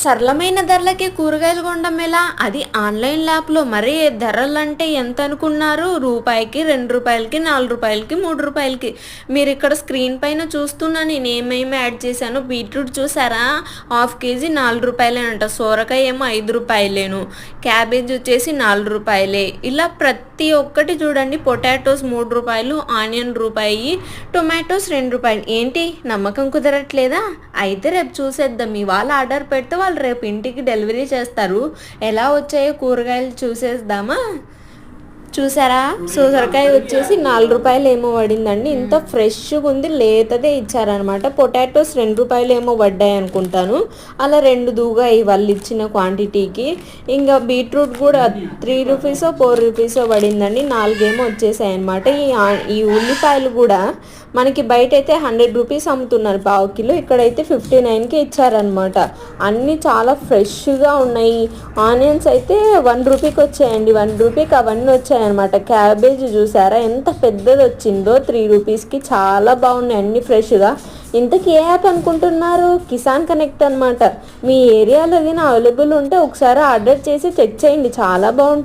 సరళమైన ధరలకే కూరగాయలు కొనడం ఎలా? అది ఆన్‌లైన్ యాప్‌లో. మరి ధరలంటే ఎంత అనుకున్నారు? రూపాయికి, రూ. 2, రూ. 4, రూ. 3. మీరిక్కడ స్క్రీన్ పైన చూస్తున్నా నేనేమేమి యాడ్ చేశానో. బీట్రూట్ చూసారా? హాఫ్ కేజీ రూ. 4 సోరకాయ ఏమో రూ. 5. క్యాబేజ్ వచ్చేసి రూ. 4. ఇలా ప్రతి ఒక్కటి చూడండి. పొటాటోస్ రూ. 3, ఆనియన్ రూపాయి, టొమాటోస్ రూ. 2. ఏంటి నమ్మకం కుదరట్లేదా? అయితే రేపు చూసేద్దాం. ఇవాళ ఆర్డర్ పెడితే వాళ్ళు రేపు ఇంటికి డెలివరీ చేస్తారు. ఎలా వచ్చాయో కూరగాయలు చూసేద్దామా? చూసారా? సొరకాయ వచ్చేసి రూ. 4 ఏమో పడిందండి. ఇంత ఫ్రెష్గా ఉంది, లేతదే ఇచ్చారనమాట. పొటాటోస్ రూ. 2 ఏమో పడ్డాయి అనుకుంటాను. అలా 2 దూగాయి వాళ్ళు ఇచ్చిన క్వాంటిటీకి. ఇంకా బీట్రూట్ కూడా రూ. 3 4 పడిందండి. 4 ఏమో వచ్చేసాయి అనమాట. ఈ ఉల్లిపాయలు కూడా మనకి బయట అయితే రూ. 100 అమ్ముతున్నారు పావు కిలో, ఇక్కడైతే 59కి ఇచ్చారనమాట. అన్నీ చాలా ఫ్రెష్గా ఉన్నాయి. ఆనియన్స్ అయితే రూపీకి వచ్చాయండి. రూపీకి అవన్నీ వచ్చాయన్నమాట. క్యాబేజ్ చూసారా ఎంత పెద్దది వచ్చిందో, రూపీస్కి. చాలా బాగున్నాయి అన్నీ ఫ్రెష్గా. ఇంతకీ ఏ యాప్ అనుకుంటున్నారు? కిసాన్ కనెక్ట్ అనమాట. మీ ఏరియాలో ఏదైనా అవైలబుల్ ఉంటే ఒకసారి ఆర్డర్ చేసి చెక్ చేయండి, చాలా బాగుంటుంది.